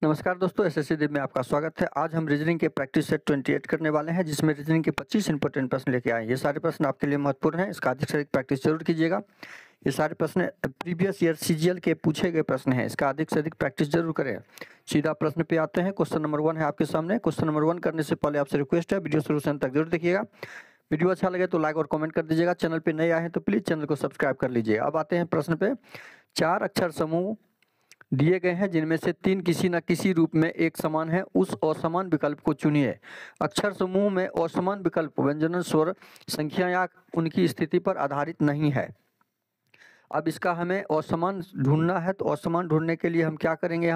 नमस्कार दोस्तों, एसएससी दिप में आपका स्वागत है। आज हम रीजनिंग के प्रैक्टिस सेट 28 करने वाले हैं, जिसमें रीजनिंग के 25 इंपॉर्टेंट प्रश्न लेके आए हैं। ये सारे प्रश्न आपके लिए महत्वपूर्ण हैं, इसका अधिक से अधिक प्रैक्टिस जरूर कीजिएगा। ये सारे प्रश्न प्रीवियस ईयर सीजीएल के पूछे गए प्रश्न हैं, इसका अधिक से अधिक प्रैक्टिस जरूर करें। सीधा प्रश्न पे आते हैं। क्वेश्चन नंबर 1 है आपके सामने। क्वेश्चन नंबर 1 करने से पहले आपसे रिक्वेस्ट है, वीडियो शुरू से अंत तक जरूर देखिएगा। वीडियो अच्छा लगे तो लाइक और कमेंट कर दीजिएगा। चैनल पे नए आए हैं तो प्लीज चैनल को सब्सक्राइब कर लीजिए। अब आते हैं प्रश्न पे। 4 अक्षर समूह दिए गए हैं, जिनमें से 3 किसी न किसी रूप में एक समान है। उस असमान विकल्प को चुनिए। अक्षर समूह में असमान विकल्प व्यंजन स्वर संख्या या उनकी स्थिति पर आधारित नहीं है। अब इसका हमें असमान ढूंढना है, तो असमान ढूंढने के लिए हम क्या करेंगे?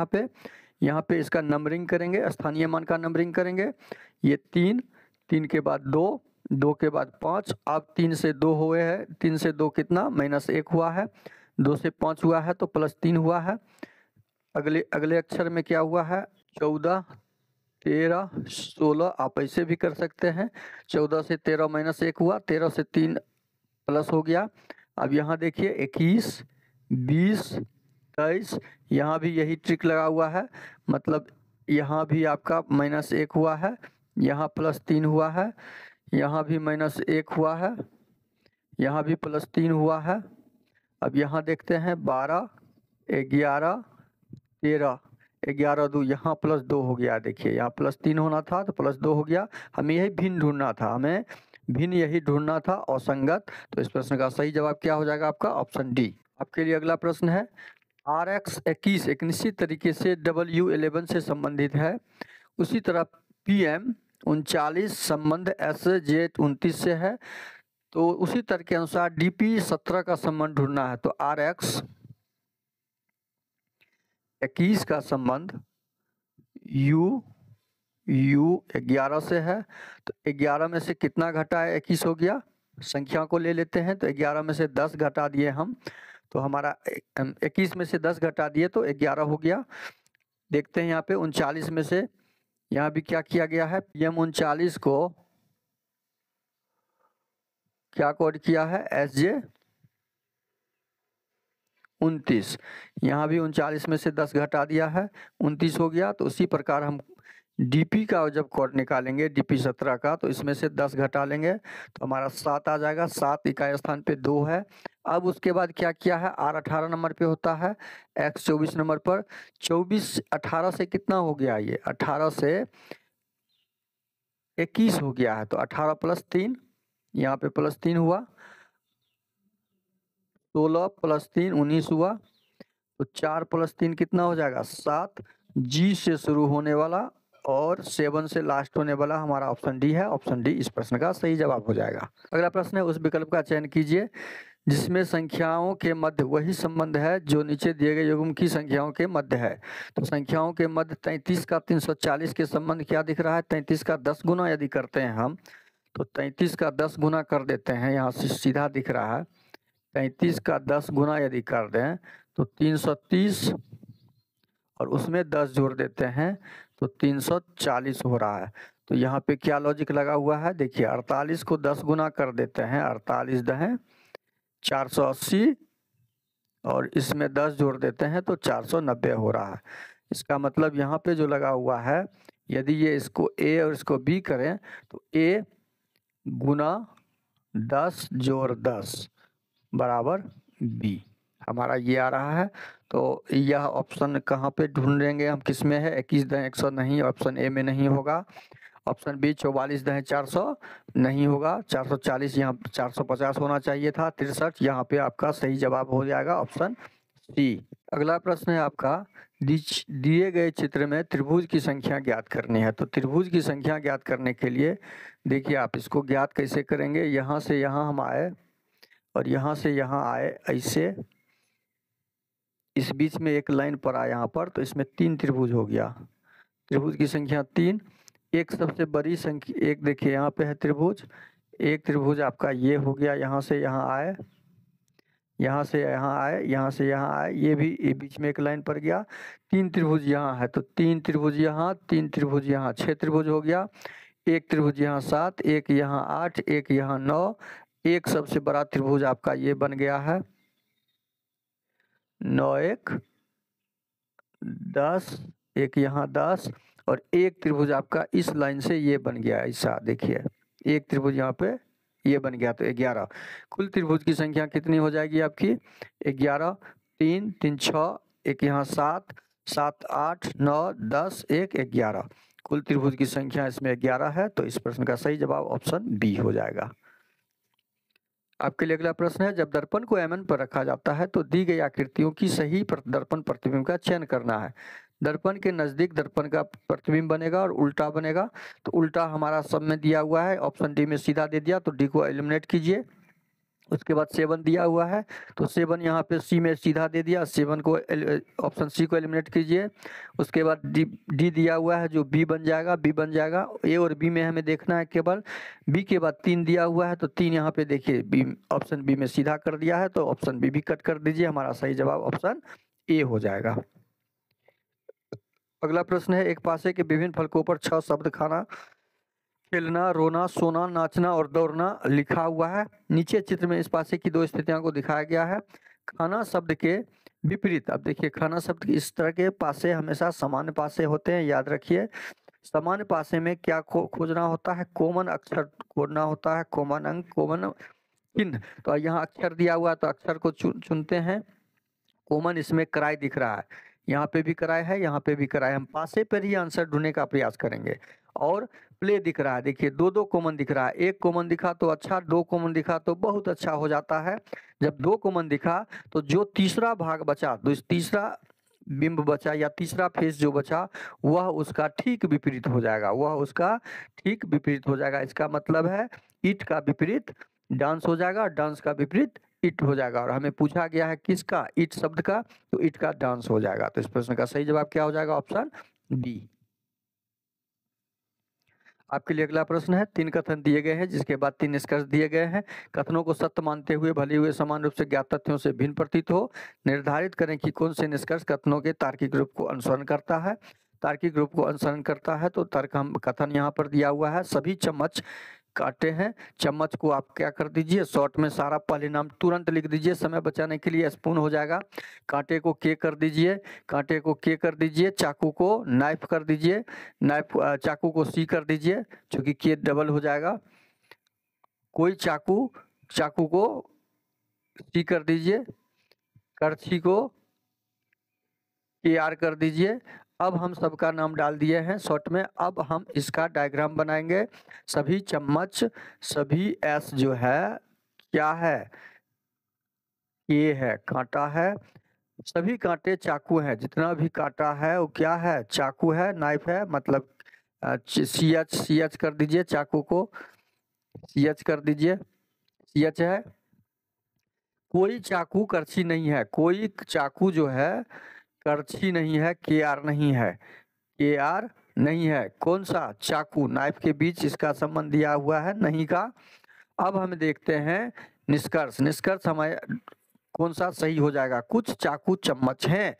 यहाँ पे इसका नंबरिंग करेंगे, स्थानीय मान का नंबरिंग करेंगे। ये 3, 3 के बाद 2, 2 के बाद 5। अब 3 से 2 हुए हैं, 3 से 2 कितना? -1 हुआ है। 2 से 5 हुआ है तो +3 हुआ है। अगले अगले अक्षर में क्या हुआ है? 14, 13, 16। आप ऐसे भी कर सकते हैं। 14 से 13 -1 हुआ, 13 से 3 प्लस हो गया। अब यहाँ देखिए 21, 20, 23। यहाँ भी यही ट्रिक लगा हुआ है, मतलब यहाँ भी आपका -1 हुआ है, यहाँ +3 हुआ है, यहाँ भी -1 हुआ है, यहाँ भी +3 हुआ है। अब यहाँ देखते हैं 12, 11, 13, 11 2, यहाँ +2 हो गया। देखिए यहाँ +3 होना था तो +2 हो गया। हमें यही भिन्न ढूंढना था, हमें भिन्न यही ढूंढना था, असंगत। तो इस प्रश्न का सही जवाब क्या हो जाएगा? आपका ऑप्शन डी। आपके लिए अगला प्रश्न है। RX 21 एक निश्चित तरीके से W11 से संबंधित है। उसी तरह PM 39 संबंध SJ 29 से है। तो उसी तरह के अनुसार DP 17 का संबंध ढूंढना है। तो RX 21 का संबंध U 11 से है। तो 11 में से कितना घटा है? 21 हो गया। संख्या को ले लेते हैं, तो 11 में से 10 घटा दिए हम, तो हमारा 21 में से 10 घटा दिए तो 11 हो गया। देखते हैं यहाँ पे 39 में से, यहाँ भी क्या किया गया है? PM 39 को क्या कोड किया है? SJ 29। यहाँ भी 39 में से 10 घटा दिया है, 29 हो गया। तो उसी प्रकार हम DP का जब कोड निकालेंगे, DP 17 का, तो इसमें से 10 घटा लेंगे तो हमारा 7 आ जाएगा। 7 इकाई स्थान पे 2 है। अब उसके बाद क्या किया है? R 18 नंबर पे होता है, X 24 नंबर पर। 24 18 से कितना हो गया? ये 18 से 21 हो गया है। तो 18 + 3, यहाँ पे +3 हुआ। 16 + 3 19 हुआ। तो 4 + 3 कितना हो जाएगा? 7। G से शुरू होने वाला और 7 से लास्ट होने वाला हमारा ऑप्शन डी है। ऑप्शन डी इस प्रश्न का सही जवाब हो जाएगा। अगला प्रश्न है। उस विकल्प का चयन कीजिए जिसमें संख्याओं के मध्य वही संबंध है जो नीचे दिए गए युग्म की संख्याओं के मध्य है। तो संख्याओं के मध्य 33 का 340 के संबंध क्या दिख रहा है? 33 का 10 गुना यदि करते हैं हम, तो 33 का 10 गुना कर देते हैं, यहाँ से सीधा दिख रहा है। 33 का 10 गुना यदि कर दें तो 330, और उसमें 10 जोड़ देते हैं तो 340 हो रहा है। तो यहाँ पे क्या लॉजिक लगा हुआ है? देखिए 48 को 10 गुना कर देते हैं, 48 दहें 480, और इसमें 10 जोड़ देते हैं तो 490 हो रहा है। इसका मतलब यहाँ पे जो लगा हुआ है, यदि ये इसको A और इसको B करें तो A गुना 10 जोड़ 10 बराबर B, हमारा ये आ रहा है। तो यह ऑप्शन कहाँ पे ढूंढेंगे हम? किस में है? 21 दहें 100 नहीं, ऑप्शन ए में नहीं होगा। ऑप्शन बी 44 दहें 400 नहीं होगा। 440, यहाँ 450 होना चाहिए था। 63, यहाँ पे आपका सही जवाब हो जाएगा ऑप्शन सी। अगला प्रश्न है आपका। दिए गए चित्र में त्रिभुज की संख्या ज्ञात करनी है। तो त्रिभुज की संख्या ज्ञात करने के लिए देखिए आप इसको ज्ञात कैसे करेंगे? यहाँ से यहाँ हम आए और यहाँ से यहाँ आए, ऐसे इस बीच में एक लाइन पड़ा यहाँ पर, तो इसमें 3 त्रिभुज हो गया। त्रिभुज की संख्या 3। एक सबसे बड़ी संख्या, एक देखिए यहाँ पे है त्रिभुज, एक त्रिभुज आपका ये हो गया। यहाँ से यहाँ आए, यहाँ से यहाँ आए, यहाँ से यहाँ आए, ये भी ये बीच में एक लाइन पड़ गया। 3 त्रिभुज यहाँ है, तो 3 त्रिभुज यहाँ, 3 त्रिभुज यहाँ, 6 त्रिभुज हो गया। एक त्रिभुज यहाँ 7, एक यहाँ 8, एक यहाँ 9। एक सबसे बड़ा त्रिभुज आपका ये बन गया है। 9 1 10, एक यहाँ 10 और एक त्रिभुज आपका इस लाइन से ये बन गया ऐसा, देखिए एक त्रिभुज यहाँ पे ये बन गया तो 11। कुल त्रिभुज की संख्या कितनी हो जाएगी आपकी 11, 3 3 6, एक यहाँ 7 7 8 9 10 1 11। कुल त्रिभुज की संख्या इसमें 11 है, तो इस प्रश्न का सही जवाब ऑप्शन बी हो जाएगा। आपके लिए अगला प्रश्न है, जब दर्पण को एमएन पर रखा जाता है तो दी गई आकृतियों की सही दर्पण प्रतिबिंब का चयन करना है। दर्पण के नजदीक दर्पण का प्रतिबिंब बनेगा और उल्टा बनेगा, तो उल्टा हमारा सब में दिया हुआ है, ऑप्शन डी में सीधा दे दिया, तो डी को एलिमिनेट कीजिए। उसके बाद 7 दिया हुआ है, तो 7 यहाँ पे सी में सीधा दे दिया, 7 को ऑप्शन सी को एलिमिनेट कीजिए। उसके बाद डी दिया हुआ है जो बी बन जाएगा, बी बन जाएगा। ए और बी में हमें देखना है केवल, बी के बाद 3 दिया हुआ है, तो 3 यहाँ पे देखिए बी ऑप्शन बी में सीधा कर दिया है, तो ऑप्शन बी भी कट कर दीजिए। हमारा सही जवाब ऑप्शन ए हो जाएगा। अगला प्रश्न है, एक पासे के विभिन्न फलकों पर 6 शब्द खाना, खेलना, रोना, सोना, नाचना और दौड़ना लिखा हुआ है। नीचे चित्र में इस पासे की 2 स्थितियों को दिखाया गया है। खाना शब्द के विपरीत, अब देखिए खाना शब्द की इस तरह के पासे हमेशा सामान्य पासे होते हैं, याद रखिए। सामान्य पासे में क्या खोजना होता है, कॉमन अक्षर खोजना होता है, कॉमन अंक, कॉमन चिन्ह। तो यहाँ अक्षर दिया हुआ है तो अक्षर को चुनते हैं। कॉमन इसमें कराई दिख रहा है, यहाँ पे भी कराई है, यहाँ पे भी कराई। हम पासे पर ही आंसर ढूंढने का प्रयास करेंगे। और प्ले दिख रहा है, देखिए 2 कॉमन दिख रहा है, 1 कॉमन दिखा तो अच्छा, 2 कॉमन दिखा तो बहुत अच्छा हो जाता है। जब 2 कॉमन दिखा तो जो तीसरा भाग बचा, तो तीसरा बिंब बचा या तीसरा फेस जो बचा वह उसका ठीक विपरीत हो जाएगा, वह उसका ठीक विपरीत हो जाएगा। इसका मतलब है ईट का विपरीत डांस हो जाएगा, डांस का विपरीत इट हो जाएगा। और हमें पूछा गया है किसका, इट शब्द का, तो इट का डांस हो जाएगा। तो इस प्रश्न का सही जवाब क्या हो जाएगा, ऑप्शन डी। आपके लिए अगला प्रश्न है, 3 कथन दिए गए हैं जिसके बाद 3 निष्कर्ष दिए गए हैं। कथनों को सत्य मानते हुए भले हुए समान रूप से ज्ञात तथ्यों से भिन्न प्रतीत हो। निर्धारित करें कि कौन से निष्कर्ष कथनों के तार्किक रूप को अनुसरण करता है। तार्किक रूप को अनुसरण करता है तो तर्क हम कथन यहाँ पर दिया हुआ है, सभी चम्मच काटे हैं। चम्मच को आप क्या कर दीजिए, शॉर्ट में सारा पहले नाम तुरंत लिख दीजिए, समय बचाने के लिए स्पून हो जाएगा। कांटे को के कर दीजिए, कांटे को के कर दीजिए। चाकू को नाइफ कर दीजिए, नाइफ चाकू को सी कर दीजिए, क्योंकि के डबल हो जाएगा। कोई चाकू, चाकू को सी कर दीजिए। करछी को के आर कर दीजिए। अब हम सबका नाम डाल दिए हैं शॉर्ट में। अब हम इसका डायग्राम बनाएंगे। सभी चम्मच, सभी एस जो है क्या है, ये है कांटा है। सभी कांटे चाकू हैं, जितना भी कांटा है वो क्या है, चाकू है, नाइफ है। मतलब सी एच कर दीजिए, चाकू को सी एच कर दीजिए, सी एच है। कोई चाकू करछी नहीं है, कोई चाकू जो है करछी नहीं है, के आर नहीं है, के आर नहीं है। कौन सा, चाकू नाइफ के बीच इसका संबंध दिया हुआ है, नहीं का। अब हम देखते हैं निष्कर्ष। निष्कर्ष हमारे कौन सा सही हो जाएगा। कुछ चाकू चम्मच हैं,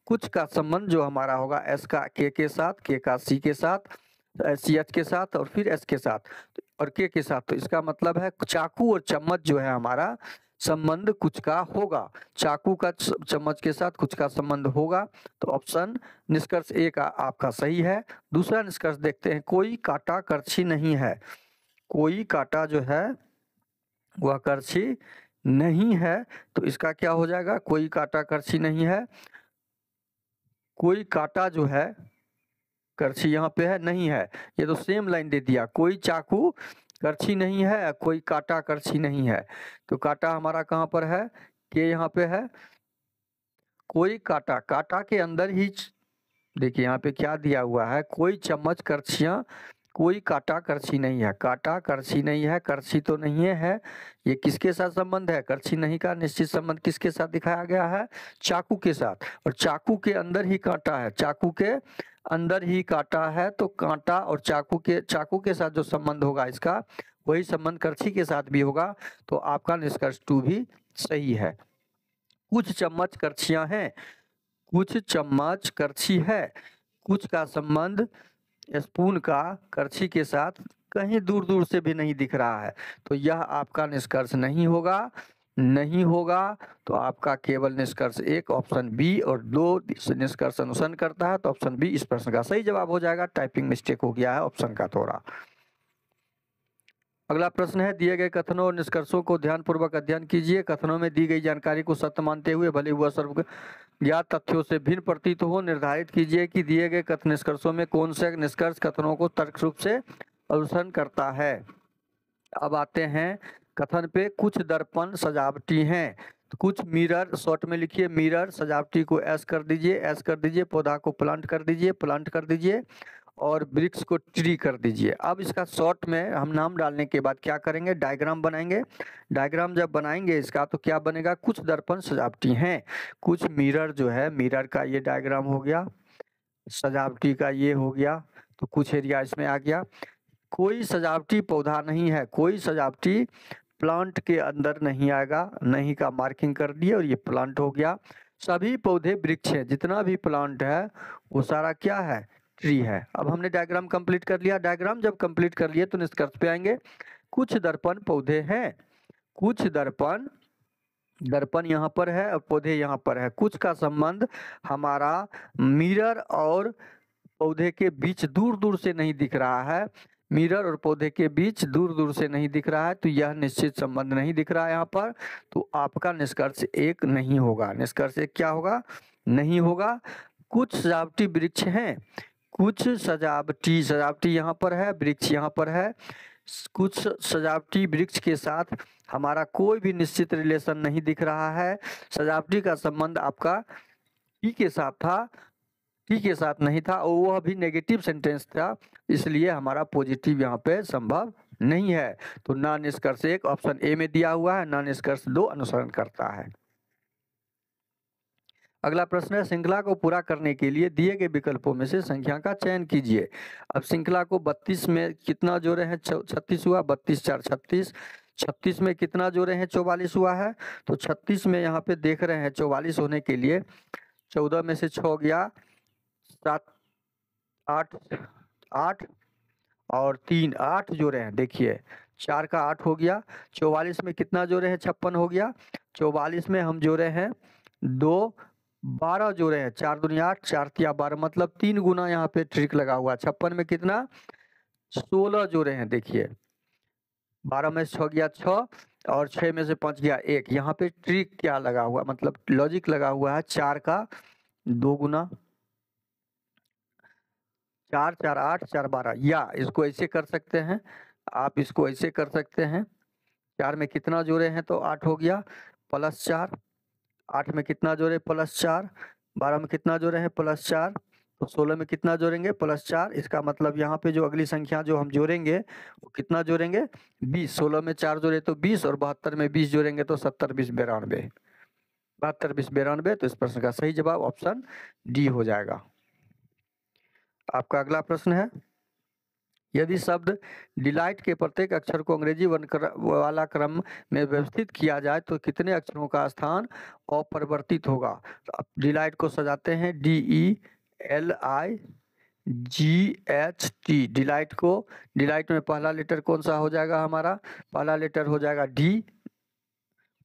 कुछ का संबंध जो हमारा होगा एस का के साथ, के का सी के साथ, सी एच के साथ और फिर एस के साथ और के साथ। तो इसका मतलब है चाकू और चम्मच जो है हमारा संबंध कुछ का होगा। चाकू का चम्मच के साथ कुछ का संबंध होगा। तो ऑप्शन निष्कर्ष ए का आपका सही है। दूसरा निष्कर्ष देखते हैं, कोई कांटा करछी नहीं है। कोई कांटा जो है वह करछी नहीं है, तो इसका क्या हो जाएगा, कोई कांटा करछी नहीं है। कोई कांटा जो है करछी यहाँ पे है, नहीं है, ये तो सेम लाइन दे दिया। कोई चाकू करछी नहीं है, कोई कांटा करछी नहीं है। तो कांटा हमारा कहाँ पर है, के यहाँ पे है। कोई कांटा, कांटा के अंदर ही देखिए यहाँ पे क्या दिया हुआ है, कोई चम्मच करछियाँ, कोई कांटा करछी नहीं है। कांटा करछी नहीं है, करछी तो नहीं है, ये किसके साथ संबंध है, करछी नहीं का निश्चित संबंध किसके साथ दिखाया गया है, चाकू के साथ। और चाकू के अंदर ही कांटा है, चाकू के अंदर ही कांटा है। तो कांटा और चाकू के साथ जो संबंध होगा इसका, वही संबंध करछी के साथ भी होगा। तो आपका निष्कर्ष 2 भी सही है। कुछ चम्मच करछियां हैं, कुछ चम्मच करछी है, कुछ का संबंध स्पून का करछी के साथ कहीं दूर दूर से भी नहीं दिख रहा है, तो यह आपका निष्कर्ष नहीं होगा। नहीं होगा तो आपका केवल निष्कर्ष 1 ऑप्शन बी और 2 निष्कर्ष अनुसरण करता है, तो ऑप्शन बी इस प्रश्न का सही जवाब हो जाएगा। टाइपिंग मिस्टेक हो गया है ऑप्शन का थोड़ा। अगला प्रश्न है, दिए गए कथनों और निष्कर्षों को ध्यानपूर्वक अध्ययन कीजिए। कथनों में दी गई जानकारी को सत्य मानते हुए भले वह सर्व ज्ञात तथ्यों से भिन्न प्रतीत हो, निर्धारित कीजिए कि दिए गए कथन निष्कर्षों में कौन से निष्कर्ष कथनों को तर्क रूप से अनुसरण करता है। अब आते हैं कथन पे, कुछ दर्पण सजावटी हैं, तो कुछ मिरर, शॉर्ट में लिखिए मिरर, सजावटी को एस कर दीजिए, एस कर दीजिए, पौधा को प्लांट कर दीजिए, प्लांट कर दीजिए, और वृक्ष को ट्री कर दीजिए। अब इसका शॉर्ट में हम नाम डालने के बाद क्या करेंगे, डायग्राम बनाएंगे। डायग्राम जब बनाएंगे इसका तो क्या बनेगा, कुछ दर्पण सजावटी हैं, कुछ मिरर जो है, मिरर का ये डायग्राम हो गया, सजावटी का ये हो गया, तो कुछ एरिया इसमें आ गया। कोई सजावटी पौधा नहीं है, कोई सजावटी प्लांट के अंदर नहीं आएगा, नहीं का मार्किंग कर दिए और ये प्लांट हो गया। सभी पौधे वृक्ष हैं, जितना भी प्लांट है वो सारा क्या है, ट्री है। अब हमने डायग्राम कंप्लीट कर लिया। डायग्राम जब कंप्लीट कर लिए तो निष्कर्ष पे आएंगे। कुछ दर्पण पौधे हैं, कुछ दर्पण, दर्पण यहाँ पर है और पौधे यहाँ पर है। कुछ का संबंध हमारा मिरर और पौधे के बीच दूर दूर से नहीं दिख रहा है, मिरर और पौधे के बीच दूर दूर से नहीं दिख रहा है, तो यह निश्चित संबंध नहीं दिख रहा है यहाँ पर, तो आपका निष्कर्ष 1 नहीं होगा। निष्कर्ष 1 क्या होगा, नहीं होगा। कुछ सजावटी वृक्ष हैं, कुछ सजावटी, सजावटी यहाँ पर है, वृक्ष यहाँ पर है, कुछ सजावटी वृक्ष के साथ हमारा कोई भी निश्चित रिलेशन नहीं दिख रहा है। सजावटी का संबंध आपका टी के साथ था, टी के साथ नहीं था, और वह भी नेगेटिव सेंटेंस था, इसलिए हमारा पॉजिटिव यहाँ पे संभव नहीं है। तो ना निष्कर्ष 1 ऑप्शन ए में दिया हुआ है, ना निष्कर्ष 2 अनुसरण करता है। अगला प्रश्न है, श्रृंखला को पूरा करने के लिए दिए गए विकल्पों में से संख्या का चयन कीजिए। अब श्रृंखला को 32 में कितना जोड़े हैं, 36 हुआ, 32 4 36, 36 में कितना जोड़े हैं, 44 हुआ है, तो 36 में यहाँ पे देख रहे हैं 44 होने के लिए 14 में से 6 गया, 7 8 8 और 3 8 जोड़े हैं, देखिए 4 का 8 हो गया। 44 में कितना जोड़े हैं, 56 हो गया। 44 में हम जोड़े हैं 2, 12 जोड़े हैं, 4 दूनी 8, 4 तिया 12, मतलब 3 गुना यहाँ पे ट्रिक लगा हुआ। 56 में कितना, 16 जोड़े हैं, देखिए 12 में से 6 गया 6 और 6 में से 5 गया 1। यहाँ पे ट्रिक क्या लगा हुआ, मतलब लॉजिक लगा हुआ है, 4 का 2 गुना, 4 4 8 4 12, या इसको ऐसे कर सकते हैं, आप इसको ऐसे कर सकते हैं, 4 में कितना जोड़े हैं तो 8 हो गया, प्लस 4, 8 में कितना जोड़े प्लस 4, 12 में कितना जोड़े हैं प्लस 4, तो 16 में कितना जोड़ेंगे प्लस 4। इसका मतलब यहाँ पे जो अगली संख्या जो हम जोड़ेंगे वो कितना जोड़ेंगे, 20। 16 में 4 जोड़े तो 20 और 72 में 20 जोड़ेंगे तो 70 20 92, 72 20 92, तो इस प्रश्न का सही जवाब ऑप्शन डी हो जाएगा। आपका अगला प्रश्न है, यदि शब्द डिलाइट के प्रत्येक अक्षर को अंग्रेजी वर्ण वाला क्रम में व्यवस्थित किया जाए तो कितने अक्षरों का स्थान अपरिवर्तित होगा। तो अब डिलाइट को सजाते हैं, DELIGHT, डिलाइट को, डिलाइट में पहला लेटर कौन सा हो जाएगा, हमारा पहला लेटर हो जाएगा डी,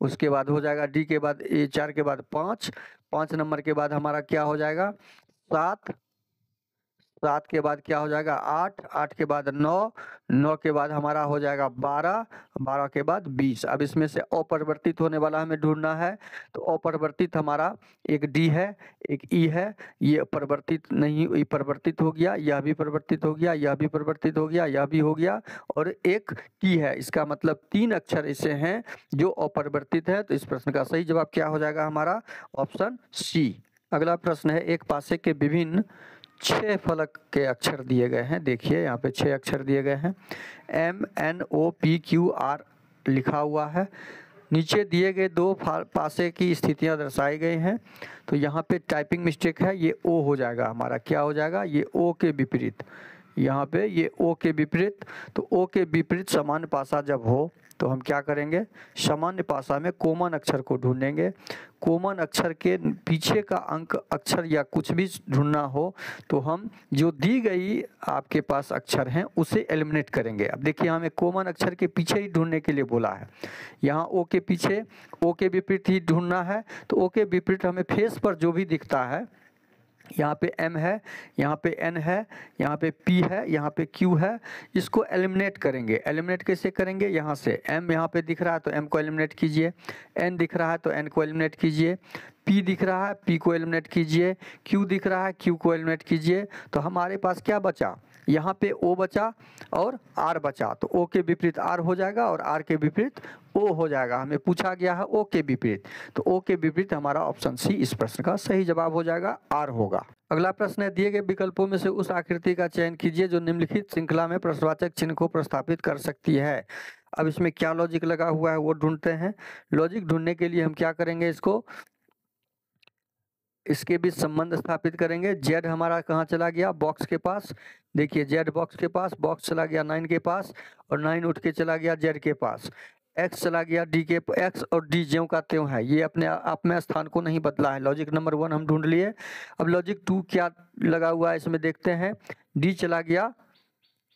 उसके बाद हो जाएगा डी के बाद ए, 4 के बाद 5, 5 नंबर के बाद हमारा क्या हो जाएगा 7, 7 के बाद क्या हो जाएगा 8, 8 के बाद 9, 9 के बाद हमारा हो जाएगा 12, 12 के बाद 20। अब इसमें से अपरिवर्तित होने वाला हमें ढूंढना है, तो अपरिवर्तित हमारा एक डी है, एक ई है, ये परिवर्तित नहीं, ये परिवर्तित हो गया, यह भी परिवर्तित हो गया, यह भी परिवर्तित हो गया, यह भी हो गया, और एक टी है। इसका मतलब 3 अक्षर ऐसे हैं जो अपरिवर्तित है, तो इस प्रश्न का सही जवाब क्या हो जाएगा हमारा ऑप्शन सी। अगला प्रश्न है, एक पासे के विभिन्न 6 फलक के अक्षर दिए गए हैं, देखिए यहाँ पे 6 अक्षर दिए गए हैं, MNOPQR लिखा हुआ है, नीचे दिए गए 2 पासे की स्थितियां दर्शाई गई हैं, तो यहाँ पे टाइपिंग मिस्टेक है, ये O हो जाएगा हमारा, क्या हो जाएगा, ये O के विपरीत, यहाँ पे ये O के विपरीत। तो O के विपरीत समान पासा जब हो तो हम क्या करेंगे, सामान्य भाषा में कॉमन अक्षर को ढूंढेंगे। कॉमन अक्षर के पीछे का अंक अक्षर या कुछ भी ढूंढना हो तो हम जो दी गई आपके पास अक्षर हैं उसे एलिमिनेट करेंगे। अब देखिए हमें कॉमन अक्षर के पीछे ही ढूंढने के लिए बोला है, यहाँ ओ के पीछे ओ के विपरीत ही ढूंढना है। तो ओ के विपरीत हमें फेस पर जो भी दिखता है, यहाँ पे m है, यहाँ पे n है, यहाँ पे p है, यहाँ पे q है, इसको एलिमिनेट करेंगे। एलिमिनेट कैसे करेंगे, यहाँ से m यहाँ पे दिख रहा है तो m को एलिमिनेट कीजिए, n दिख रहा है तो n को एलिमिनेट कीजिए, p दिख रहा है p को एलिमिनेट कीजिए, q दिख रहा है q को एलिमिनेट कीजिए। तो हमारे पास क्या बचा, यहाँ पे o बचा और r बचा। तो o के विपरीत r हो जाएगा और r के विपरीत o हो जाएगा। हमें पूछा गया है o के विपरीत, तो o के विपरीत हमारा ऑप्शन सी इस प्रश्न का सही जवाब हो जाएगा, r होगा। अगला प्रश्न है, दिए गए विकल्पों में से उस आकृति का चयन कीजिए जो निम्नलिखित श्रृंखला में प्रश्नवाचक चिन्ह को प्रस्थापित कर सकती है। अब इसमें क्या लॉजिक लगा हुआ है वो ढूंढते हैं। लॉजिक ढूंढने के लिए हम क्या करेंगे, इसके बीच संबंध स्थापित करेंगे। जेड हमारा कहाँ चला गया, बॉक्स के पास। देखिए जेड बॉक्स के पास, बॉक्स चला गया 9 के पास और 9 उठ के चला गया जेड के पास। एक्स चला गया डी के, एक्स और डी ज्यों का त्यों है, ये अपने आप में स्थान को नहीं बदला है। लॉजिक नंबर 1 हम ढूंढ लिए। अब लॉजिक 2 क्या लगा हुआ है इसमें देखते हैं। डी चला गया,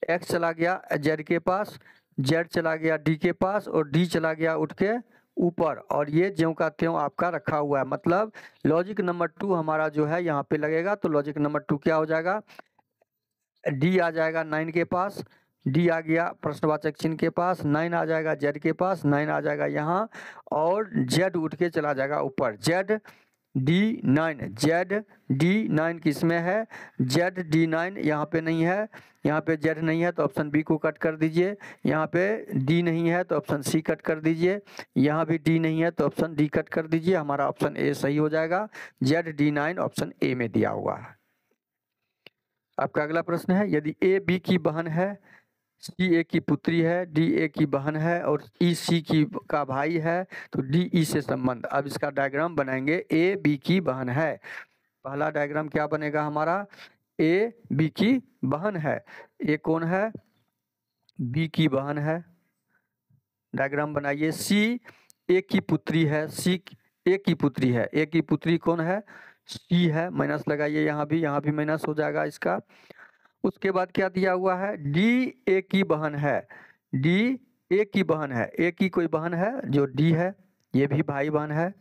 एक्स चला गया जेड के पास, जेड चला गया डी के पास और डी चला गया उठ के ऊपर, और ये ज्यों का त्यों आपका रखा हुआ है। मतलब लॉजिक नंबर 2 हमारा जो है यहाँ पे लगेगा। तो लॉजिक नंबर 2 क्या हो जाएगा, डी आ जाएगा 9 के पास, डी आ गया प्रश्नवाचक चिन्ह के पास, 9 आ जाएगा जेड के पास, 9 आ जाएगा यहाँ और जेड उठ के चला जाएगा ऊपर। जेड डी 9, जेड डी 9 किस में है, जेड डी 9 यहाँ पे नहीं है, यहाँ पे जेड नहीं है तो ऑप्शन बी को कट कर दीजिए, यहाँ पे डी नहीं है तो ऑप्शन सी कट कर दीजिए, यहाँ भी डी नहीं है तो ऑप्शन डी कट कर दीजिए। हमारा ऑप्शन ए सही हो जाएगा, जेड डी 9 ऑप्शन ए में दिया हुआ है। आपका अगला प्रश्न है, यदि ए बी की बहन है, सी ए की पुत्री है, डी ए की बहन है और ई सी की का भाई है तो डी ई से संबंध। अब इसका डायग्राम बनाएंगे। ए बी की बहन है, पहला डायग्राम क्या बनेगा हमारा, ए बी की बहन है, ए कौन है, बी की बहन है, डायग्राम बनाइए। सी ए की पुत्री है, सी ए की पुत्री है, ए की पुत्री कौन है, सी है, माइनस लगाइए, यहाँ भी माइनस हो जाएगा इसका। उसके बाद क्या दिया हुआ है, डी ए की बहन है, डी ए की बहन है, ए की कोई बहन है जो डी है, ये भी भाई बहन है।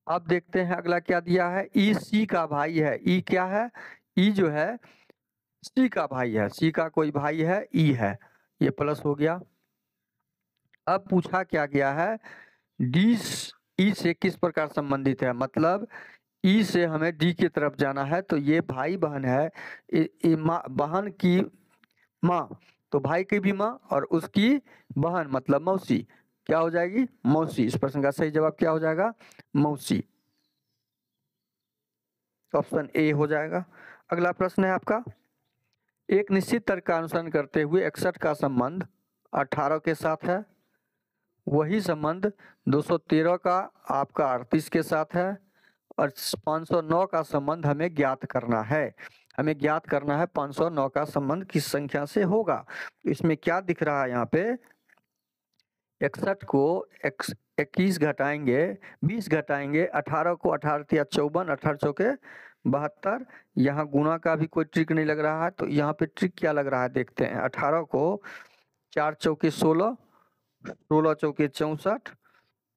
अब देखते हैं अगला क्या दिया है, ई सी का भाई है, ई क्या है, ई जो है सी का भाई है, सी का कोई भाई है ई है, ये प्लस हो गया। अब पूछा क्या गया है, डी ई से किस प्रकार संबंधित है, मतलब ई से हमें डी की तरफ जाना है तो ये भाई बहन है, बहन की माँ तो भाई की भी माँ और उसकी बहन मतलब मौसी, क्या हो जाएगी, मौसी। इस प्रश्न का सही जवाब क्या हो जाएगा, मौसी, ऑप्शन ए हो जाएगा। अगला प्रश्न है आपका, एक निश्चित तर्क का अनुसरण करते हुए 61 का संबंध 18 के साथ है, वही संबंध 213 का आपका 38 के साथ है और 509 का संबंध हमें ज्ञात करना है। हमें ज्ञात करना है 509 का संबंध किस संख्या से होगा। इसमें क्या दिख रहा है, यहाँ पे 61 को 21 घटाएंगे, 20 घटाएंगे, 18 को 18 या 54, 18 चौके 72, यहाँ गुणा का भी कोई ट्रिक नहीं लग रहा है तो यहाँ पे ट्रिक क्या लग रहा है देखते हैं। 18 को 4 चौके 16, 16 चौके 64,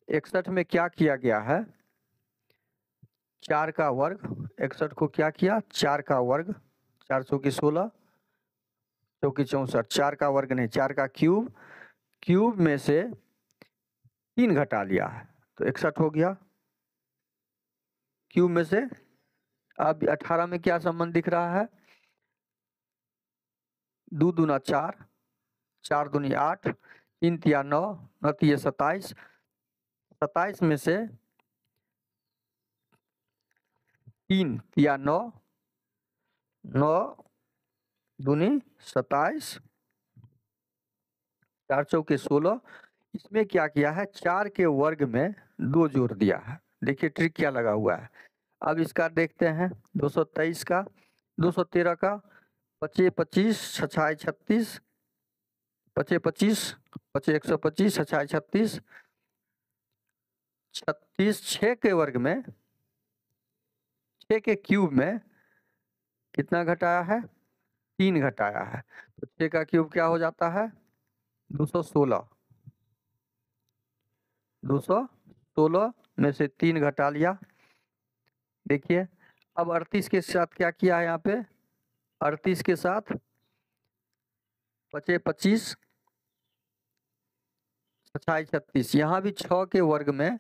61 में क्या किया गया है, 4 का वर्ग, 61 को क्या किया 4 का वर्ग, 4 चौकी 16 चौकी 64, 4 का वर्ग नहीं 4 का क्यूब, क्यूब में से 3 घटा लिया है तो 61 हो गया क्यूब में से। अब 18 में क्या संबंध दिख रहा है, 2 दूना 4, 4 दूनी 8, 3 तिया 9, 9 तिया 27, 27 में से 3 तिया 9, 9 दूनी 27, 4 चौके 16, इसमें क्या किया है 4 के वर्ग में 2 जोड़ दिया है। देखिए ट्रिक क्या लगा हुआ है। अब इसका देखते हैं 223 का, 213 का, 25 25 6 36, पचे 25, पचे 125, 36, 36 6 के वर्ग में, 6 के क्यूब में कितना घटाया है? 3 घटाया है। तो 6 का क्यूब क्या हो जाता है? 216। 216 में से 3 घटा लिया। देखिए अब 38 के साथ क्या किया है यहाँ पे? 38 के साथ पचे 25, 36, यहाँ भी 6 के वर्ग में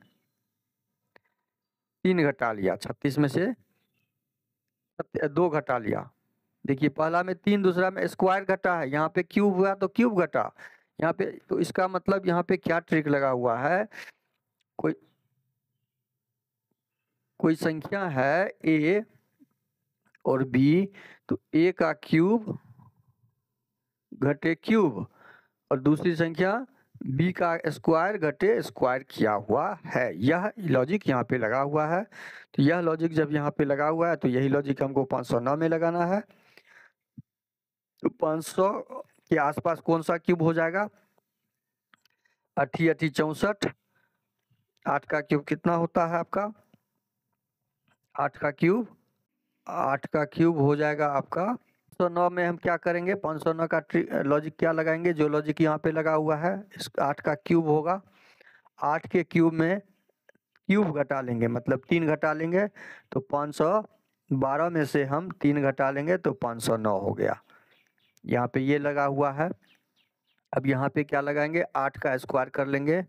3 घटा लिया। 36 में से 2 घटा लिया। देखिए पहला में 3, दूसरा में स्क्वायर घटा है, यहाँ पे क्यूब हुआ तो क्यूब घटा यहाँ पे। तो इसका मतलब यहाँ पे क्या ट्रिक लगा हुआ है? कोई संख्या है ए और बी, तो ए का क्यूब घटे क्यूब, और दूसरी संख्या बी का स्क्वायर घटे स्क्वायर किया हुआ है। यह लॉजिक यहाँ पे लगा हुआ है। तो यह लॉजिक जब यहाँ पे लगा हुआ है तो यही लॉजिक हमको 509 में लगाना है। तो 500 के आसपास कौन सा क्यूब हो जाएगा? 8 8 64। 8 का क्यूब कितना होता है आपका? 8 का क्यूब हो जाएगा आपका 509 में हम क्या करेंगे? 509 का लॉजिक क्या लगाएंगे? जो लॉजिक यहाँ पे लगा हुआ है, इस 8 का क्यूब होगा। 8 के क्यूब में क्यूब घटा लेंगे, मतलब 3 घटा लेंगे। तो 512 में से हम 3 घटा लेंगे तो 509 हो गया। यहाँ पे ये लगा हुआ है। अब यहाँ पे क्या लगाएंगे? 8 का स्क्वायर कर लेंगे।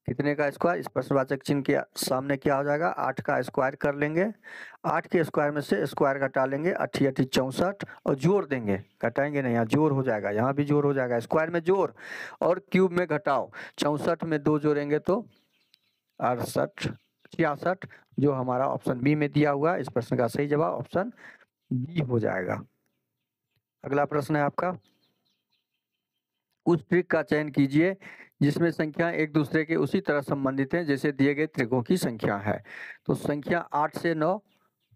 कितने का स्क्वायर? इस प्रश्नवाचक चिन्ह के सामने क्या हो जाएगा? 8 का स्क्वायर कर लेंगे। 8 के स्क्वायर में से स्क्वायर घटा लेंगे, 8 8 64, और जोड़ देंगे। घटाएंगे नहीं, यहाँ जोड़ हो जाएगा, यहाँ भी जोड़ हो जाएगा। स्क्वायर में जोड़ और क्यूब में घटाओ। 64 में 2 जोड़ेंगे तो 68, 66, जो हमारा ऑप्शन बी में दिया हुआ है। इस प्रश्न का सही जवाब ऑप्शन बी हो जाएगा। अगला प्रश्न है आपका, उस ट्रिक का चयन कीजिए जिसमें संख्या एक दूसरे के उसी तरह संबंधित हैं जैसे दिए गए त्रिकों की संख्या है। तो संख्या 8 से 9,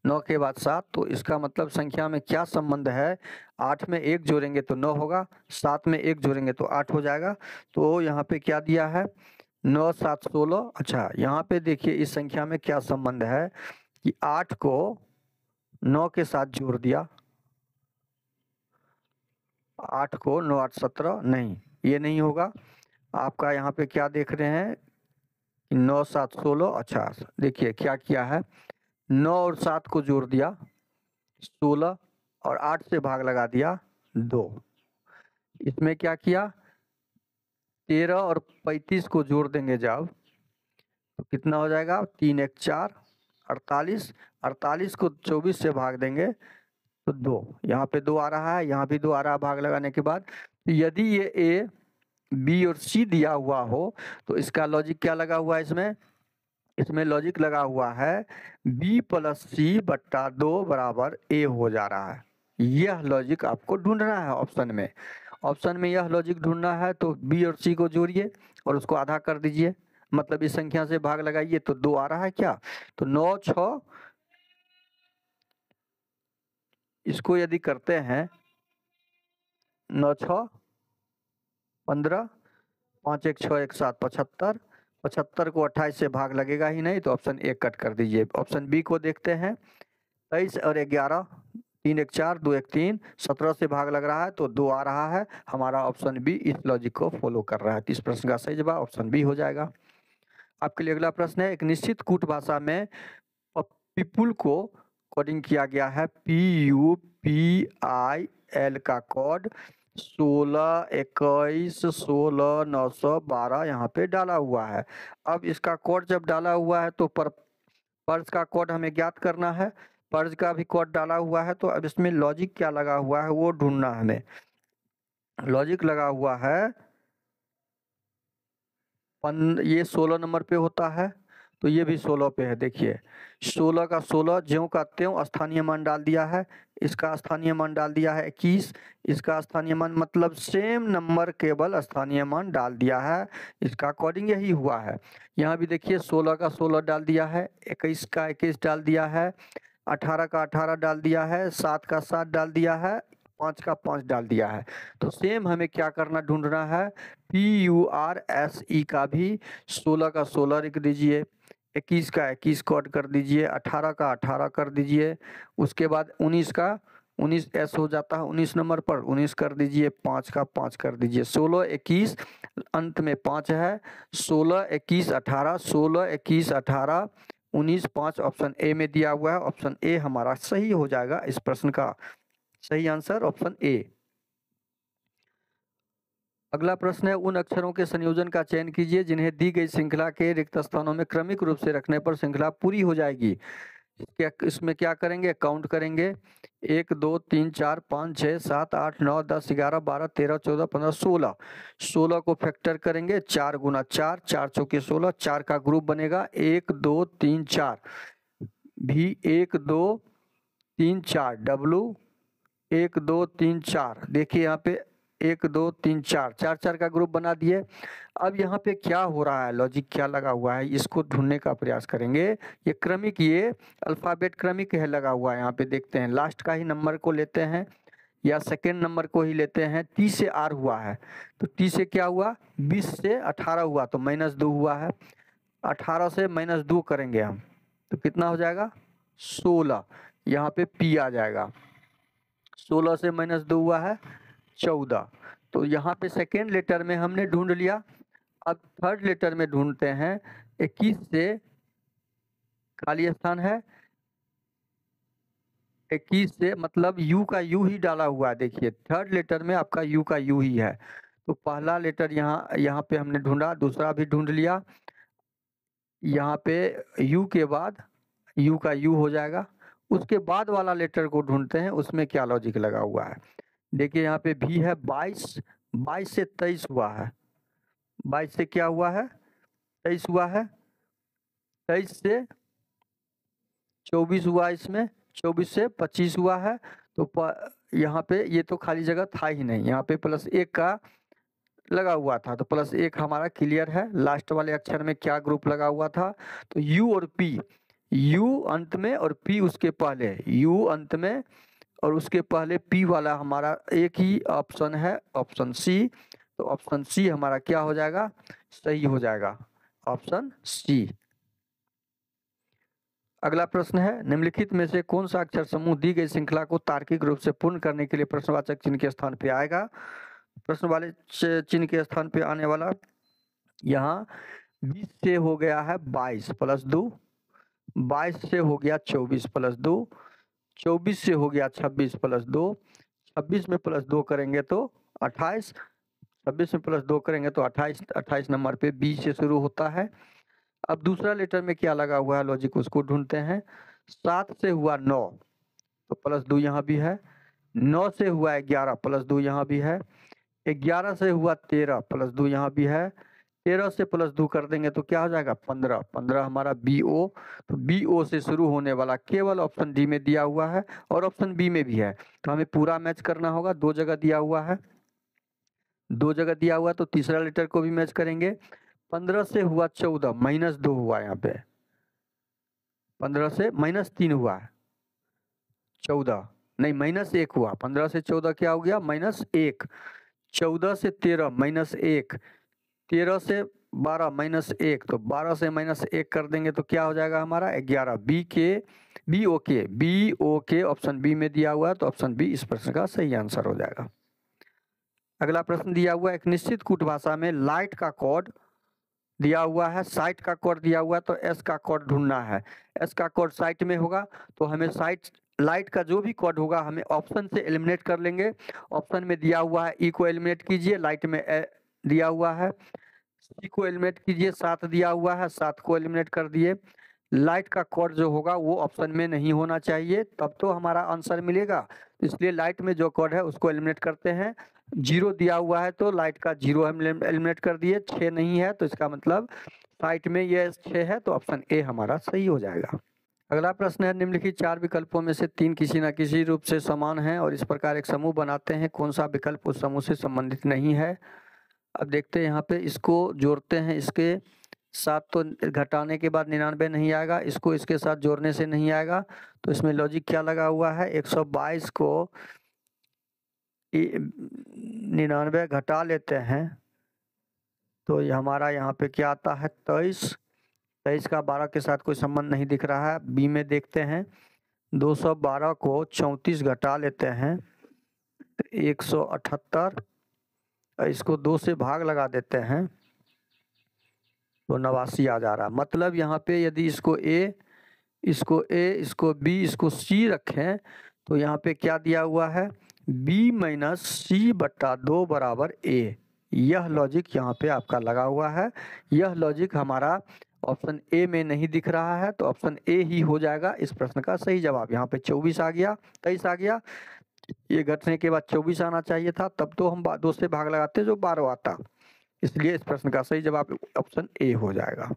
9 के बाद 7, तो इसका मतलब संख्या में क्या संबंध है? 8 में 1 जोड़ेंगे तो 9 होगा, 7 में 1 जोड़ेंगे तो 8 हो जाएगा। तो यहाँ पे क्या दिया है? 9 7 16। अच्छा यहाँ पे देखिए इस संख्या में क्या संबंध है कि 8 को 9 के साथ जोड़ दिया। 8 को 9 8 17, नहीं ये नहीं होगा। आपका यहाँ पे क्या देख रहे हैं? 9 7 16। अच्छा देखिए क्या किया है? 9 और 7 को जोड़ दिया 16, और 8 से भाग लगा दिया 2। इसमें क्या किया? 13 और 35 को जोड़ देंगे जब, तो कितना हो जाएगा? 3 1 4, 48। 48 को 24 से भाग देंगे तो 2। यहाँ पे 2 आ रहा है, यहाँ भी 2 आ रहा है भाग लगाने के बाद। तो यदि ये ए बी और सी दिया हुआ हो तो इसका लॉजिक क्या लगा हुआ है? इसमें लॉजिक लगा हुआ है बी प्लस सी बट्टा 2 बराबर ए हो जा रहा है। यह लॉजिक आपको ढूंढना है ऑप्शन में। ऑप्शन में यह लॉजिक ढूंढना है तो बी और सी को जोड़िए और उसको आधा कर दीजिए, मतलब इस संख्या से भाग लगाइए तो 2 आ रहा है क्या? तो 9 6, इसको यदि करते हैं 9 6 15, 5 1 6 1 7 75, 75 को 28 से भाग लगेगा ही नहीं, तो ऑप्शन ए कट कर दीजिए। ऑप्शन बी को देखते हैं। 23 और 11, 3 1 4, 2 1 3, 17 से भाग लग रहा है तो 2 आ रहा है। हमारा ऑप्शन बी इस लॉजिक को फॉलो कर रहा है। तो इस प्रश्न का सही जवाब ऑप्शन बी हो जाएगा। आपके लिए अगला प्रश्न है, एक निश्चित कूट भाषा में पीपुल को कोडिंग किया गया है PUPIL का कोड 16 21 16 912 यहाँ पे डाला हुआ है। अब इसका कोड जब डाला हुआ है तो पर्स का कोड हमें ज्ञात करना है। पर्स का भी कोड डाला हुआ है, तो अब इसमें लॉजिक क्या लगा हुआ है वो ढूंढना है हमें। लॉजिक लगा हुआ है ये 16 नंबर पे होता है, तो ये भी 16 पे है। देखिए 16 का 16 ज्यों का त्यों स्थानीय मान डाल दिया है। इसका स्थानीय मान डाल दिया है 21। इसका स्थानीय मान मतलब सेम नंबर केवल स्थानीय मान डाल दिया है। इसका कोडिंग यही हुआ है। यहाँ भी देखिए 16 का 16 डाल दिया है, 21 का 21 डाल दिया है, 18 का 18 डाल दिया है, 7 का 7 डाल दिया है, 5 का 5 डाल दिया है। तो सेम हमें क्या करना, ढूंढना है PURSE का भी 16 का 16 लिख दीजिए, 21 का 21 को ऐड कर दीजिए, 18 का 18 कर दीजिए, उसके बाद 19 का 19 एस हो जाता है 19 नंबर पर, 19 कर दीजिए, 5 का 5 कर दीजिए, 16 21 अंत में 5 है, 16 21 18, 16 21 18 19 5 ऑप्शन ए में दिया हुआ है। ऑप्शन ए हमारा सही हो जाएगा। इस प्रश्न का सही आंसर ऑप्शन ए। अगला प्रश्न है, उन अक्षरों के संयोजन का चयन कीजिए जिन्हें दी गई श्रृंखला के रिक्त स्थानों में क्रमिक रूप से रखने पर श्रृंखला पूरी हो जाएगी। इसमें क्या करेंगे, काउंट करेंगे, 1 2 3 4 5 6 7 8 9 10 11 12 13 14 15 16, 16 को फैक्टर करेंगे, 4 गुना 4, 4 चौके 16, 4 का ग्रुप बनेगा 1 2 3 4, भी 1 2 3 4, डब्लू 1 2 3 4, देखिए यहाँ पे 1 2 3 4, 4 4 का ग्रुप बना दिए। अब यहाँ पे क्या हो रहा है, लॉजिक क्या लगा हुआ है, इसको ढूंढने का प्रयास करेंगे। ये क्रमिक, ये अल्फाबेट क्रमिक है लगा हुआ है। यहाँ पे देखते हैं लास्ट का ही नंबर को लेते हैं या सेकेंड नंबर को ही लेते हैं। टी से आर हुआ है तो टी से क्या हुआ, 20 से 18 हुआ तो -2 हुआ है, 18 से -2 करेंगे हम तो कितना हो जाएगा 16, यहाँ पे पी आ जाएगा। 16 से -2 हुआ है 14, तो यहाँ पे सेकेंड लेटर में हमने ढूंढ लिया। अब थर्ड लेटर में ढूंढते हैं, 21 से खाली स्थान है, 21 से मतलब यू का यू ही डाला हुआ है। देखिए थर्ड लेटर में आपका यू का यू ही है, तो पहला लेटर यहाँ पे हमने ढूंढा, दूसरा भी ढूंढ लिया। यहाँ पे यू के बाद यू का यू हो जाएगा। उसके बाद वाला लेटर को ढूंढते हैं, उसमें क्या लॉजिक लगा हुआ है। देखिए यहाँ पे भी है 22, 22 से 23 हुआ है, 22 से क्या हुआ है 23 हुआ है, 23 से 24 हुआ, इसमें 24 से 25 हुआ है। तो यहाँ पे ये तो खाली जगह था ही नहीं, यहाँ पे +1 का लगा हुआ था तो +1 हमारा क्लियर है। लास्ट वाले अक्षर में क्या ग्रुप लगा हुआ था, तो यू और पी, यू अंत में और पी उसके पहले, यू अंत में और उसके पहले पी वाला हमारा एक ही ऑप्शन है, ऑप्शन सी। तो ऑप्शन सी हमारा क्या हो जाएगा, सही हो जाएगा, ऑप्शन सी। अगला प्रश्न है, निम्नलिखित में से कौन सा अक्षर समूह दी गई श्रृंखला को तार्किक रूप से पूर्ण करने के लिए प्रश्नवाचक चिन्ह के स्थान पे आएगा। प्रश्न वाले चिन्ह के स्थान पे आने वाला यहाँ 20 से हो गया है 22 + 2, 22 से हो गया 24 + 2, 24 से हो गया 26 + 2, 26 में +2 करेंगे तो 28, 26 में +2 करेंगे तो 28, 28 नंबर पे 20 से शुरू होता है। अब दूसरा लेटर में क्या लगा हुआ है, लॉजिक उसको ढूंढते हैं। 7 से हुआ 9 तो +2 यहाँ भी है, 9 से हुआ 11 +2 यहाँ भी है, 11 से हुआ 13 +2 यहाँ भी है, 13 से +2 कर देंगे तो क्या हो जाएगा 15, 15 हमारा BO। तो BO से शुरू होने वाला केवल ऑप्शन डी में दिया हुआ है और ऑप्शन बी में भी है, तो हमें पूरा मैच करना होगा। 2 जगह दिया हुआ है, 2 जगह दिया हुआ तो तीसरा लेटर को भी मैच करेंगे। 15 से हुआ 14 -2 हुआ, यहाँ पे 15 से -3 हुआ है, 14 नहीं -1 हुआ, 15 से 14 क्या हो गया -1, 14 से 13 -1, 13 से 12 -1, तो 12 से -1 कर देंगे तो क्या हो जाएगा हमारा 11। BOK ऑप्शन बी में दिया हुआ है, तो ऑप्शन बी इस प्रश्न का सही आंसर हो जाएगा। अगला प्रश्न दिया हुआ है, एक निश्चित कूट भाषा में लाइट का कोड दिया हुआ है, साइट का कोड दिया हुआ है, तो एस का कोड ढूंढना है। एस का कोड साइट में होगा तो हमें लाइट का जो भी कोड होगा हमें ऑप्शन से एलिमिनेट कर लेंगे। ऑप्शन में दिया हुआ है ई को एलिमिनेट कीजिए, लाइट में दिया हुआ है सी को एलिमिनेट कीजिए, 7 दिया हुआ है 7 को एलिमिनेट कर दिए। लाइट का कोड जो होगा वो ऑप्शन में नहीं होना चाहिए, तब तो हमारा आंसर मिलेगा। इसलिए लाइट में जो कोड है उसको एलिमिनेट करते हैं। 0 दिया हुआ है तो लाइट का 0 हम एलिमिनेट कर दिए, 6 नहीं है तो इसका मतलब साइट में ये 6 है, तो ऑप्शन ए हमारा सही हो जाएगा। अगला प्रश्न है, निम्नलिखित 4 विकल्पों में से 3 किसी न किसी रूप से समान हैं और इस प्रकार एक समूह बनाते हैं, कौन सा विकल्प उस समूह से संबंधित नहीं है। अब देखते हैं यहाँ पे, इसको जोड़ते हैं, इसके साथ तो घटाने के बाद 99 नहीं आएगा, इसको इसके साथ जोड़ने से नहीं आएगा, तो इसमें लॉजिक क्या लगा हुआ है, 122 को 99 घटा लेते हैं तो ये हमारा यहाँ पे क्या आता है 23। 23 का 12 के साथ कोई संबंध नहीं दिख रहा है। बी में देखते हैं 212 को 34 घटा लेते हैं 178, इसको 2 से भाग लगा देते हैं तो 89 आ जा रहा है। मतलब यहाँ पे यदि इसको ए, इसको बी, इसको सी रखें तो यहाँ पे क्या दिया हुआ है बी माइनस सी बट्टा 2 बराबर ए। यह लॉजिक यहाँ पे आपका लगा हुआ है। यह लॉजिक हमारा ऑप्शन ए में नहीं दिख रहा है तो ऑप्शन ए ही हो जाएगा इस प्रश्न का सही जवाब। यहाँ पे 24 आ गया, 23 आ गया, ये घटने के बाद 24 आना चाहिए था, तब तो हम 2 से भाग लगाते जो 12 आता, इसलिए इस प्रश्न का सही जवाब ऑप्शन ए हो जाएगा।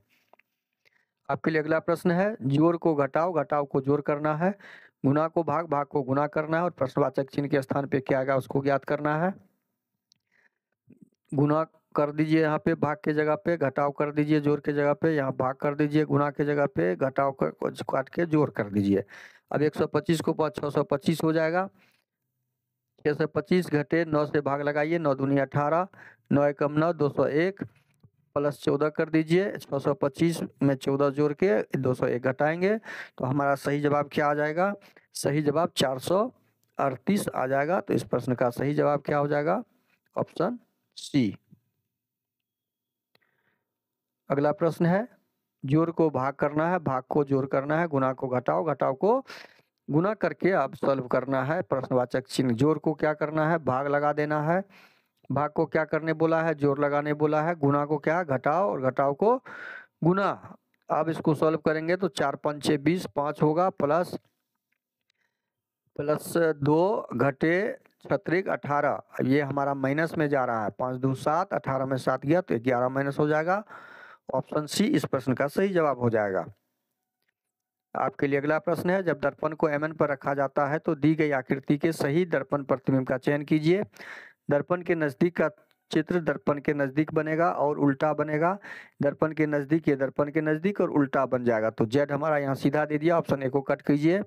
आपके लिए अगला प्रश्न है जोड़ को घटाओ, घटाओ को जोड़ करना है, गुना को भाग, भाग को गुना करना है और प्रश्नवाचक चिन्ह के स्थान पे क्या आएगा उसको ज्ञात करना है। गुना कर दीजिए यहाँ पे भाग के जगह पे, घटाव कर दीजिए जोड़ के जगह पे, यहाँ भाग कर दीजिए गुना के जगह पे, घटाव काट के जोड़ कर दीजिए। अब 125 को 625 हो जाएगा। 625 घटे 9 से भाग लगाइए, 9 दूनी 18, 9 एकम 9, 201 प्लस 14 कर दीजिए। 625 में 14 जोड़ के 201 घटाएंगे तो हमारा सही जवाब क्या आ जाएगा, सही जवाब 438 आ जाएगा। तो इस प्रश्न का सही जवाब क्या हो जाएगा, ऑप्शन सी। अगला प्रश्न है जोड़ को भाग करना है, भाग को जोड़ करना है, गुना को घटाओ, घटाओ को गुना करके आप सॉल्व करना है। प्रश्नवाचक चिन्ह, जोड़ को क्या करना है भाग लगा देना है, भाग को क्या करने बोला है जोड़ लगाने बोला है, गुना को क्या घटाओ और घटाओ को गुना। अब इसको सॉल्व करेंगे तो 4 5 6 20, 5 होगा प्लस 2 घटे 36 18, अब ये हमारा माइनस में जा रहा है, 5 2 7, 18 में 7 गया तो 11 माइनस हो जाएगा। ऑप्शन सी इस प्रश्न का सही जवाब हो जाएगा। आपके लिए अगला प्रश्न है जब दर्पण को एमएन पर रखा जाता है तो दी गई आकृति के सही दर्पण प्रतिबिंब का चयन कीजिए। दर्पण के नजदीक का चित्र दर्पण के नजदीक बनेगा और उल्टा बनेगा, दर्पण के नजदीक ये दर्पण के नजदीक और उल्टा बन जाएगा। तो जेड हमारा यहाँ सीधा दे दिया, ऑप्शन ए को कट कीजिए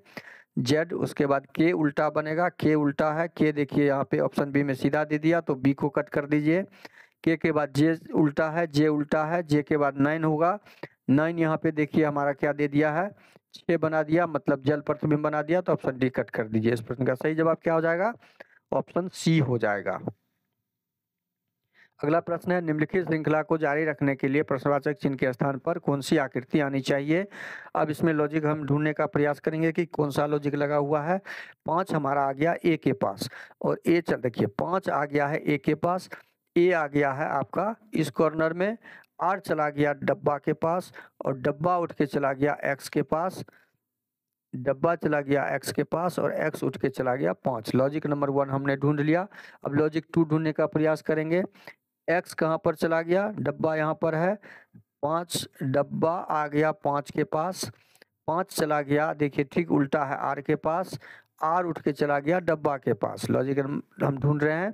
जेड, उसके बाद के उल्टा बनेगा, के उल्टा है, के देखिए यहाँ पे ऑप्शन बी में सीधा दे दिया तो बी को कट कर दीजिए। के बाद जे उल्टा है, जे उल्टा है, जे के बाद 9 होगा, 9 यहाँ पे देखिए हमारा क्या दे दिया है 6 बना दिया, मतलब जल प्रतिबिंब बना दिया, तो ऑप्शन डी कट कर दीजिए। इस प्रश्न का सही जवाब क्या हो जाएगा, ऑप्शन सी हो जाएगा। अगला प्रश्न है निम्नलिखित श्रृंखला को जारी रखने के लिए प्रश्नवाचक चिन्ह के स्थान पर कौन सी आकृति आनी चाहिए। अब इसमें लॉजिक हम ढूंढने का प्रयास करेंगे कि कौन सा लॉजिक लगा हुआ है। 5 हमारा आ गया ए के पास और ए चल देखिए 5 आ गया है ए के पास, ए आ गया है आपका इस कॉर्नर में, आर चला गया डब्बा के पास और डब्बा उठ के चला गया एक्स के पास, डब्बा चला गया एक्स के पास और एक्स उठ के चला गया 5। लॉजिक नंबर 1 हमने ढूंढ लिया। अब लॉजिक 2 ढूंढने का प्रयास करेंगे। एक्स कहाँ पर चला गया, डब्बा यहाँ पर है, 5 डब्बा आ गया 5 के पास, 5 चला गया देखिए ठीक उल्टा है आर के पास, आर उठ के चला गया डब्बा के पास। लॉजिक हम ढूंढ रहे हैं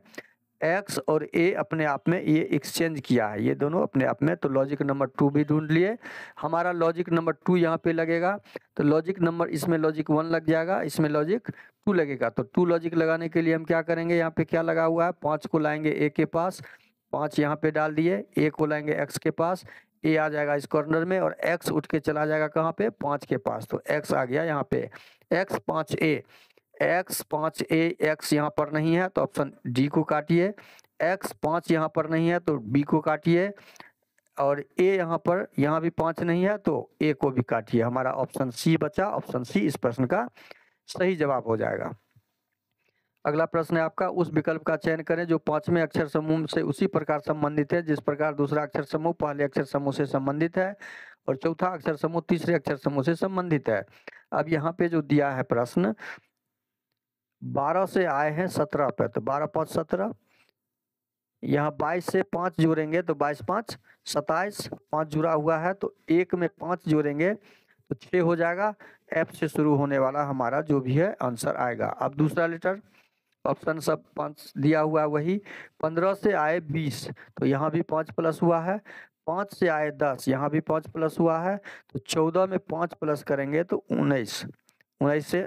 एक्स और ए अपने आप में ये एक्सचेंज किया है, ये दोनों अपने आप में, तो लॉजिक नंबर 2 भी ढूंढ लिए। हमारा लॉजिक नंबर 2 यहाँ पे लगेगा तो लॉजिक नंबर इसमें लॉजिक 1 लग जाएगा, इसमें लॉजिक 2 लगेगा। तो 2 लॉजिक लगाने के लिए हम क्या करेंगे, यहाँ पे क्या लगा हुआ है 5 को लाएंगे ए के पास, 5 यहाँ पे डाल दिए, ए को लाएंगे एक्स के पास, ए आ जाएगा इस कॉर्नर में और एक्स उठ के चला जाएगा कहाँ पे 5 के पास, तो एक्स आ गया यहाँ पे x 5a, x 5a, x यहाँ पर नहीं है तो ऑप्शन डी को काटिए, एक्स 5 यहाँ पर नहीं है तो बी को काटिए और ए यहाँ पर यहाँ भी 5 नहीं है तो ए को भी काटिए। हमारा ऑप्शन सी बचा, ऑप्शन सी इस प्रश्न का सही जवाब हो जाएगा। अगला प्रश्न है आपका उस विकल्प का चयन करें जो 5वें अक्षर समूह से उसी प्रकार संबंधित है जिस प्रकार दूसरा अक्षर समूह पहले अक्षर समूह से संबंधित है और चौथा अक्षर समूह तीसरे अक्षर समूह से संबंधित है। अब यहाँ पे जो दिया है प्रश्न 12 से आए हैं 17 पे, तो 12 5 17, यहाँ 22 से 5 जोड़ेंगे तो 22 5 27, 5 जुड़ा हुआ है तो 1 में 5 जोड़ेंगे तो 6 हो जाएगा। एफ से शुरू होने वाला हमारा जो भी है आंसर आएगा। अब दूसरा लेटर ऑप्शन सब 5 दिया हुआ है वही, 15 से आए 20 तो यहाँ भी 5 प्लस हुआ है, 5 से आए 10 यहाँ भी 5 प्लस हुआ है तो 14 में 5 प्लस करेंगे तो 19, 19 से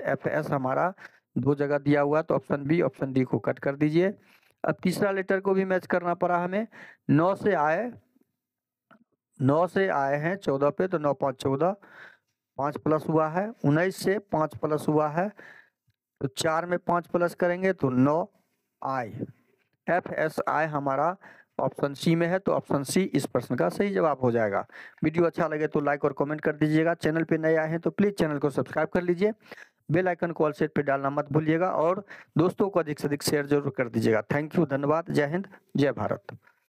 एफ एस हमारा 2 जगह दिया हुआ तो ऑप्शन बी ऑप्शन डी को कट कर दीजिए। अब तीसरा लेटर को भी मैच करना पड़ा हमें। 9 से आए हैं 14 पे तो 9 5 14, 5 प्लस हुआ है। 19 से 5 प्लस हुआ है तो 4 में 5 प्लस करेंगे तो 9 आई। FSI हमारा ऑप्शन सी में है तो ऑप्शन सी इस प्रश्न का सही जवाब हो जाएगा। वीडियो अच्छा लगे तो लाइक और कमेंट कर दीजिएगा। चैनल पे नए आए हैं तो प्लीज चैनल को सब्सक्राइब कर लीजिए। बेल आइकन को ऑल सेट पे डालना मत भूलिएगा और दोस्तों को अधिक से अधिक शेयर जरूर कर दीजिएगा। थैंक यू, धन्यवाद, जय हिंद, जय भारत।